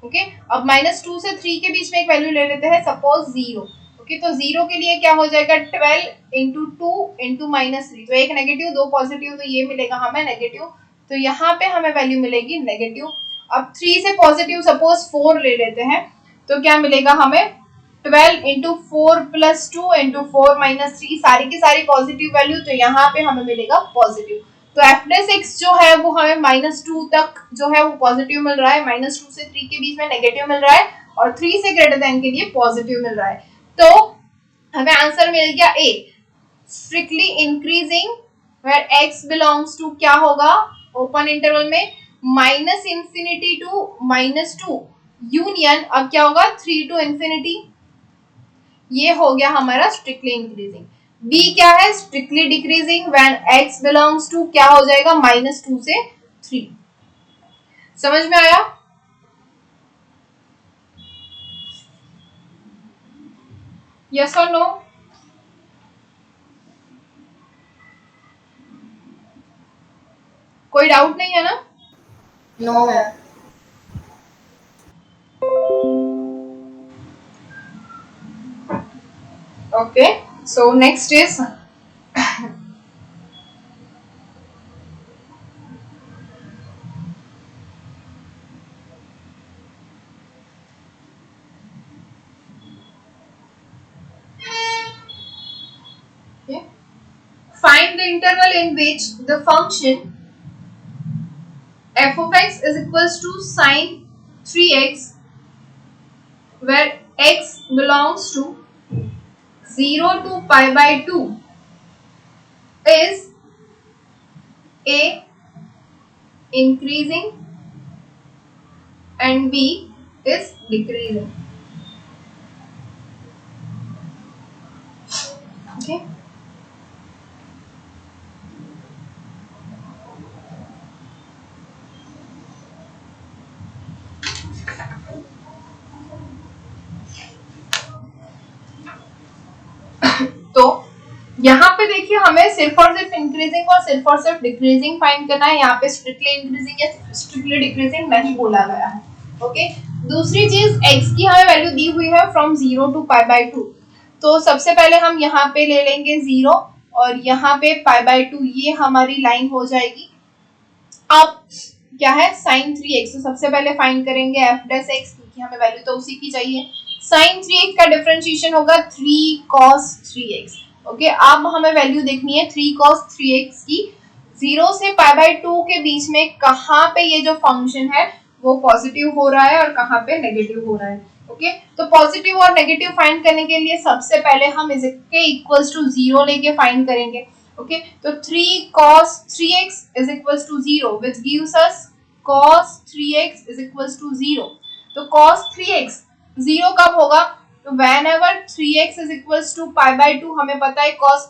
ओके, अब माइनस 2 से 3 के बीच में एक वैल्यू ले लेते हैं, सपोज 0. ओके, तो 0 के लिए क्या हो जाएगा? 12 इंटू 2 इंटू माइनस 3. तो एक नेगेटिव दो पॉजिटिव, तो ये मिलेगा हमें नेगेटिव. तो यहाँ पे हमें वैल्यू मिलेगी नेगेटिव. अब 3 से पॉजिटिव सपोज 4 ले लेते हैं तो क्या मिलेगा हमें? 12 इंटू 4 प्लस 2 इंटू 4 माइनस 3, सारी की सारी पॉजिटिव वैल्यू. तो यहाँ पे हमें मिलेगा पॉजिटिव. तो f डैश x जो है वो हमें माइनस 2 तक जो है वो पॉजिटिव मिल रहा है, माइनस 2 से 3 के बीच में नेगेटिव मिल रहा है और 3 से ग्रेटर देन के लिए पॉजिटिव मिल रहा है. तो हमें आंसर मिल गया A, strictly increasing where x belongs to क्या होगा? ओपन इंटरवल में minus infinity to minus 2 union. अब क्या होगा? 3 टू इंफिनिटी. ये हो गया हमारा स्ट्रिक्टली इंक्रीजिंग. B क्या है? Strictly decreasing when x belongs to क्या हो जाएगा? माइनस 2 से 3. समझ में आया? यस और नो? कोई डाउट नहीं है ना? नो है. Okay, so next is find the interval in which the function f of x is equals to sine 3x where x belongs to 0 to pi by 2 is A, increasing and B is decreasing. Okay. तो यहाँ पे देखिए हमें सिर्फ और सिर्फ increasing और सिर्फ डिक्रीजिंग फाइंड करना है. यहाँ पे स्ट्रिक्टली इंक्रीजिंग या स्ट्रिक्टली डिक्रीजिंग नहीं बोला गया है. ओके, दूसरी चीज x की हमें वैल्यू दी हुई है फ्रॉम 0 टू पाई बाय 2. तो सबसे पहले हम यहाँ पे ले लेंगे 0 और यहाँ पे पाई बाय 2. ये हमारी लाइन हो जाएगी. अब क्या है? sin 3x. तो सबसे पहले फाइंड करेंगे f डैश x क्योंकि हमें वैल्यू तो उसी की चाहिए। sin 3x का डिफरेंशिएशन होगा 3 cos 3x। ओके, अब हमें वैल्यू देखनी है 3 cos 3x की 0 से π/2 के बीच में कहाँ पे ये जो फंक्शन है वो पॉजिटिव हो रहा है और कहाँ पे नेगेटिव हो रहा है। ओके, तो पॉजिटिव और नेगेटिव फाइंड करने के लिए सबसे पहले हम इसके इक्वल्स टू 0 लेके फाइंड करेंगे। ओके, तो 3 cos 3x is equals to 0 which gives us cos 3x is equals to 0। तो cos 3x 0 कब होगा? तो whenever 3x is equals to π/2, हमें पता है cos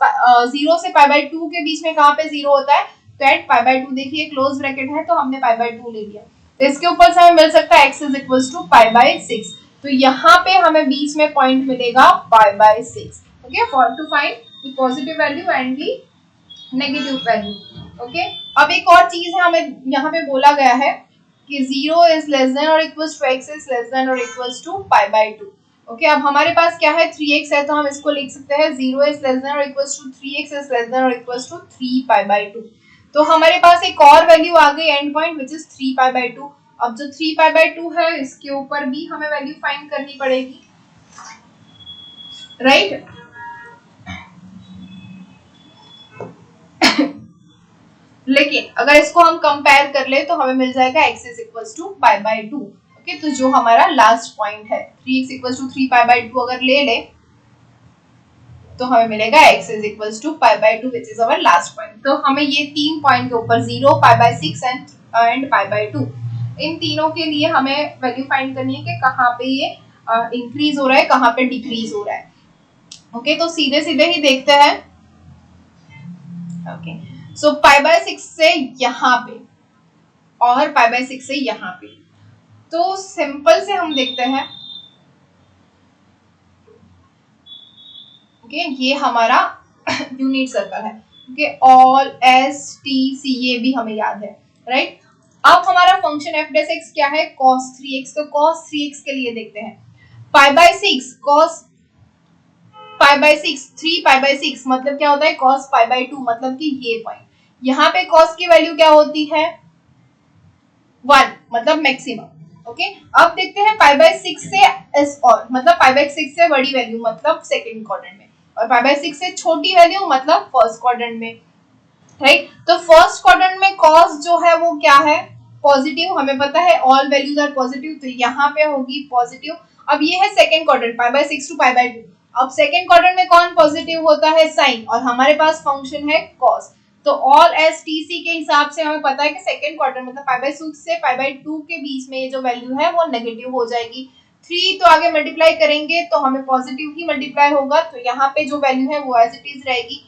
0 से π/2 के बीच में कहाँ पे 0 होता है, तो एट π/2 देखिए क्लोज ब्रैकेट है तो हमने π/2 ले लिया, तो इसके ऊपर से हमें मिल सकता है x is equals to π/6। तो यहाँ पे हमें बीच में पॉइंट मिलेगा π/6। Okay, for to find the positive value and the negative value. Okay, अब एक और चीज है, हमें यहाँ पे बोला गया है कि 0 इज लेस देन और equals to x is less than और इक्वल्स टू π/2। ओके, अब हमारे पास क्या है 3x है, तो हम इसको लिख सकते हैं 0 इज लेस देन और equals to 3x is less than और इक्वल्स टू 3π/2। तो हमारे पास एक और वैल्यू आ गई एंड पॉइंट विच इज 3π/2। अब जो 3π/2 है इसके ऊपर भी हमें वैल्यू फाइंड करनी पड़ेगी, राइट? लेकिन अगर इसको हम कंपेयर कर ले तो हमें मिल जाएगा x is equals to π/2। Okay, तो जो हमारा लास्ट पॉइंट है 3x equals to 3π/2 अगर ले ले तो हमें मिलेगा x is equals to π/2 which is our last point। तो हमें ये तीन पॉइंट के ऊपर 0, π/6 एंड π/2 इन तीनों के लिए हमें वैल्यू फाइंड करनी है कि कहाँ पे ये इंक्रीज हो रहा है, कहाँ पे डिक्रीज हो रहा है। ओके, तो सीधे सीधे ही देखते हैं। ओके, सो π/6 से यहाँ पे और π/6 से यहाँ पे, तो सिंपल से हम देखते हैं। ओके, ये हमारा यूनिट सर्कल है। Okay, all S T C ये भी हमें याद है, राइट? अब हमारा फंक्शन f(x) क्या है? cos 3x। तो cos 3x के लिए देखते हैं π/6 cos π/6 3π/6 मतलब क्या होता है? cos π/2 मतलब कि ये पॉइंट यहाँ पे cos की वैल्यू क्या होती है? 1 मतलब मैक्सिमम। ओके, अब देखते हैं π/6 से इस और मतलब π/6 से बड़ी वैल्यू मतलब सेकंड क्वाड्रेंट में और π/6 से छोटी वैल्यू मतलब फर्स्ट क्वाड्रेंट में, राइट? तो फर्स्ट क्वाड्रेंट में cos जो है वो क्या है? पॉजिटिव, हमें पता है ऑल वैल्यूज आर पॉजिटिव, तो यहाँ पे होगी पॉजिटिव। अब ये है सेकंड क्वाड्रेंट π/6 टू π/2। अब सेकंड क्वाड्रेंट में कौन पॉजिटिव होता है? साइन, और हमारे पास फंक्शन है cos। तो ऑल एस टी सी के हिसाब से हमें पता है कि सेकंड क्वाड्रेंट मतलब π/6 से π/2 के बीच में ये जो वैल्यू है वो नेगेटिव हो जाएगी। 3 तो आगे मल्टीप्लाई करेंगे तो हमें पॉजिटिव ही मल्टीप्लाई होगा, तो यहाँ पे जो वैल्यू है वो एज इट इज रहेगी।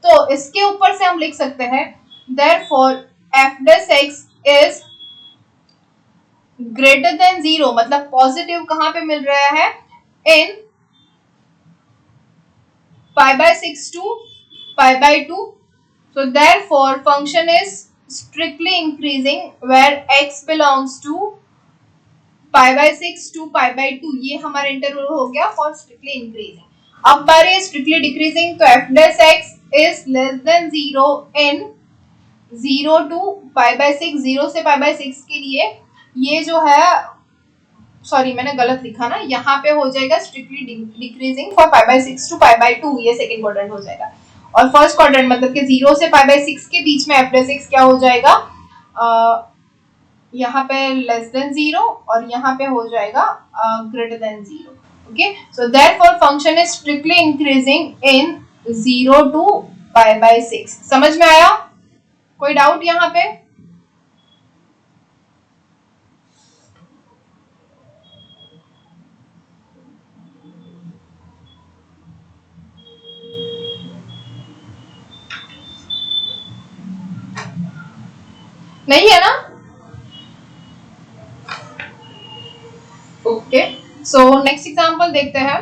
तो इसके ऊपर से हम लिख सकते हैं therefore f(x) is greater than 0 मतलब पॉजिटिव कहाँ पे मिल रहा है? in π/6 to π/2। So therefore function is strictly increasing where x belongs to π/6 to π/2। ये हमारा इंटरवल हो गया फॉर स्ट्रिक्टली इंक्रीजिंग। अब बारे स्ट्रिक्टली डिक्रीजिंग, तो f(x) is less than 0 in 0 to π/6। 0 से π/6 के लिए ये जो है, सॉरी मैंने गलत लिखा ना, यहाँ पे हो जाएगा स्ट्रिक्टली डिक्रीजिंग फॉर π/6 टू π/2, ये सेकंड क्वाड्रेंट हो जाएगा। और फर्स्ट क्वाड्रेंट मतलब कि 0 से π/6 के बीच में f(x) क्या हो जाएगा? यहाँ पे लेस देन 0 और यहाँ पे हो जाएगा greater than 0। Okay, so therefore function is strictly increasing in 0 to π/6। समझ में आया? कोई डाउट यहाँ पे? नहीं है ना? ओके, सो नेक्स्ट एग्जांपल देखते हैं।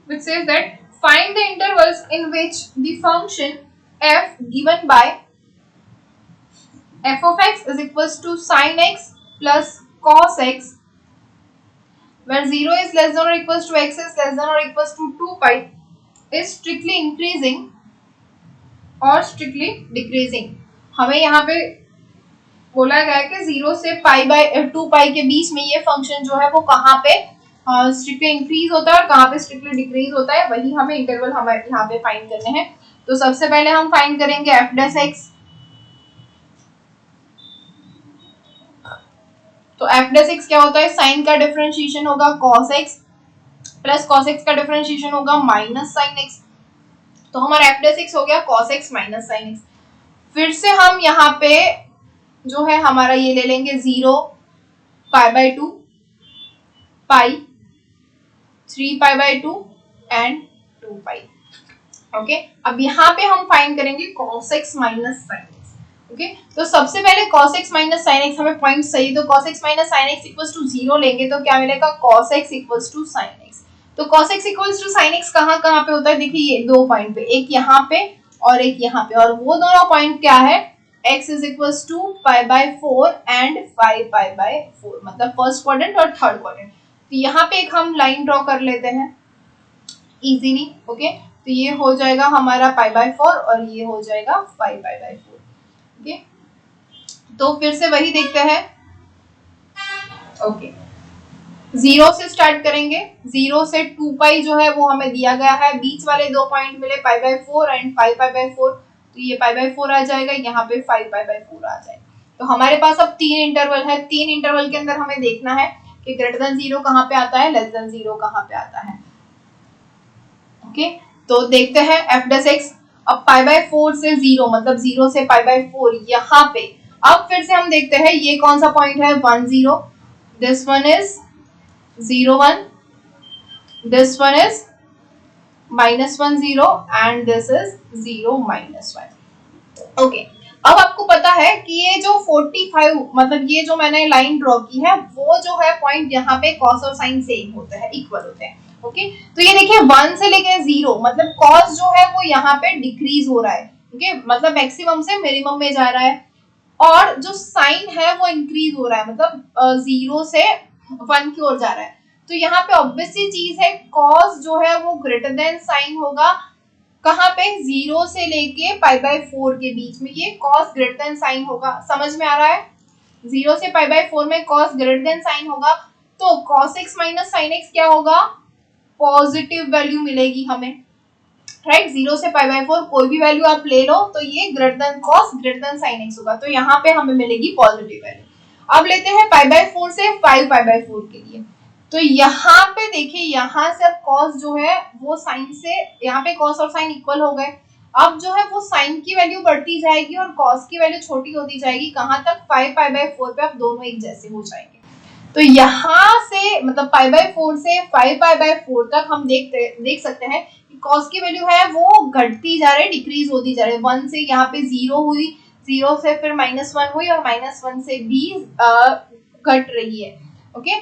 which says that find the intervals in which the function f given by f of x is equals to sin x plus cos x where 0 is less than or equals to x is less than or equals to 2 pi is strictly increasing और strictly decreasing. हमें यहाँ पे बोला गया है कि 0 से pi by 2 पाई के बीच में ये फंक्शन जो है वो कहाँ पे स्ट्रिक्टली इंक्रीज होता है और कहाँ पे स्ट्रिक्टली डिक्रीज होता है, वही हमें इंटरवल हमारे यहाँ पे फाइंड करने हैं। तो सबसे पहले हम फाइंड करेंगे एफ डैश एक्स। तो एफ डैश एक्स क्या होता है, साइन का डिफरेंशिएशन होगा cos x plus cos x का डिफरेंशिएशन होगा माइनस साइन एक्स। तो हमारा एफ डैश एक्स हो गया cos x minus sine x. फिर से हम यहाँ पे जो है हमारा ये ले लेंगे 0 pi by 2 pi 3 pi by 2 and 2 pi. Okay, अब यहाँ पे हम फाइंड करेंगे cos x minus sin x। Okay, तो सबसे पहले cos x minus sin x हमें पॉइंट सही, तो cos x minus sin x equals to 0 लेंगे तो क्या मिलेगा, cos x equals to sin x। तो cos x equals to sin x कहाँ कहाँ पे होता है, देखिए ये दो पॉइंट पे, एक यहाँ पे और एक यहाँ पे, और वो दोनों पॉइंट क्या है, x is equals to pi by 4 and 5 pi by 4, मतलब फर्स्ट क्वाड्रेंट और थर्ड क्वाड्रेंट। तो यहाँ पे एक हम लाइन ड्रॉ कर लेते हैं इजीली। ओके, तो ये हो जाएगा हमारा पाई बाय 4 और ये हो जाएगा 5 पाई बाय 4। ओके, तो फिर से वही देखते हैं। ओके, 0 से स्टार्ट करेंगे, 0 से 2 पाई जो है वो हमें दिया गया है, बीच वाले दो पॉइंट मिले पाई बाय 4 एंड 5 पाई बाय 4, तो ये पाई बाय 4 आ जाएगा, यहाँ पे 5 पाई बाय 4 आ जाएगा। तो हमारे पास अब 3 इंटरवल है, 3 इंटरवल के अंदर हमें देखना है कि ग्रेटर देन 0 कहाँ पे आता है, लेस देन 0 कहाँ पे आता है। ओके, तो देखते हैं एफ डैश एक्स। अब पाई बाय 4 से 0 मतलब 0 से पाई बाय 4 यहाँ पे, अब फिर से हम देखते हैं ये कौन सा पॉइंट है, 1 0, this one is 0 1, this one is -1 0 and this is 0 -1। Okay, अब आपको पता है कि ये जो 45 मतलब ये जो मैंने लाइन ड्रॉ की है वो जो है पॉइंट यहाँ पे कॉस और साइन सेम होते हैं, इक्वल होते हैं। ओके, तो ये देखिए 1 से लेके 0 मतलब कॉस जो है वो यहाँ पे डिक्रीज हो रहा है। ओके, मतलब मैक्सिमम से मिनिमम में जा रहा है, और जो साइन है वो इंक्रीज हो रहा है, मतलब 0 से 1 की ओर जा रहा है। तो यहाँ पे ऑब्वियस सी चीज है, कॉस जो है वो ग्रेटर देन साइन होगा कहाँ पे, 0 से लेके पाई बाय 4 के बीच में, ये कॉस ग्रेटर देन साइन होगा। समझ में आ रहा है, 0 से पाई बाय 4 में कॉस ग्रेटर देन साइन होगा, तो cos x minus sin x क्या होगा, पॉजिटिव वैल्यू मिलेगी हमें, राइट। 0 से पाई बाय 4 कोई भी वैल्यू आप ले लो तो ये greater than cos greater than sin x होगा, तो यहाँ पे हमें मिलेगी पॉजिटिव वैल्यू। अब लेते हैं पाई बाय 4 से 5 पाई बाय 4 के लिए, तो यहाँ पे देखिए यहाँ से अब cos जो है वो sin से, यहाँ पे cos और sin इक्वल हो गए, अब जो है वो sin की वैल्यू बढ़ती जाएगी और cos की वैल्यू छोटी होती जाएगी, कहाँ तक, 5 पाई बाय 4 पे अब दोनों एक जैसे हो जाएंगे। तो यहाँ से मतलब पाई बाय 4 से 5 पाई बाय 4 तक हम देख सकते हैं कि cos की वैल्यू है वो घटती जा रही है, डिक्रीज होती जा रही है। 1 से यहाँ पे 0 हुई, 0 से फिर -1 हुई और -1 से भी घट रही है। ओके,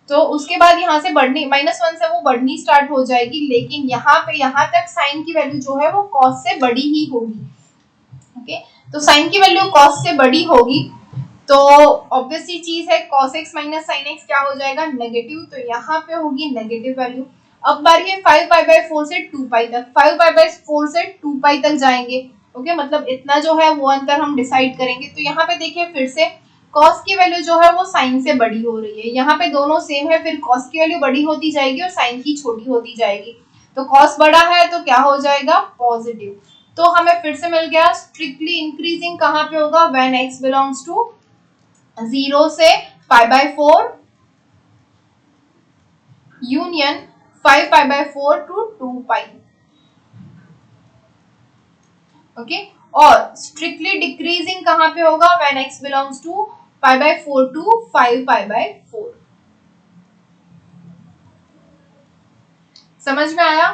तो उसके बाद यहाँ से बढ़नी, -1 से वो बढ़नी स्टार्ट हो जाएगी, लेकिन यहाँ पे यहाँ तक साइन की वैल्यू जो है वो cos से बड़ी ही होगी। ओके, तो साइन की वैल्यू cos से बड़ी होगी, तो ऑब्वियस सी चीज है cos x minus sin x क्या हो जाएगा, नेगेटिव, तो यहाँ पे होगी नेगेटिव वैल्यू। अब बारी है 5 पाई बाय 4 से 2 पाई तक, 5 पाई बाय 4 से 2 पाई तक जाएंगे। ओके, मतलब इतना जो है वो अंतर हम डिसाइड करेंगे। तो यहाँ पे देखिए फिर से cos की वैल्यू जो है वो sin से बड़ी हो रही है, यहाँ पे दोनों सेम है, फिर cos की वैल्यू बड़ी होती जाएगी और sin की छोटी होती जाएगी, तो cos बड़ा है तो क्या हो जाएगा, पॉजिटिव। तो हमें फिर से मिल गया स्ट्रिक्टली इंक्रीजिंग कहाँ पे होगा, व्हेन x बिलोंग्स टू 0 से pi by 4 union 5 pi by 4 to 2 pi. Okay, और स्ट्रिक्टली डिक्रीजिंग कहाँ पे होगा, when x belongs to pi by 4 to 5 pi by 4। समझ में आया?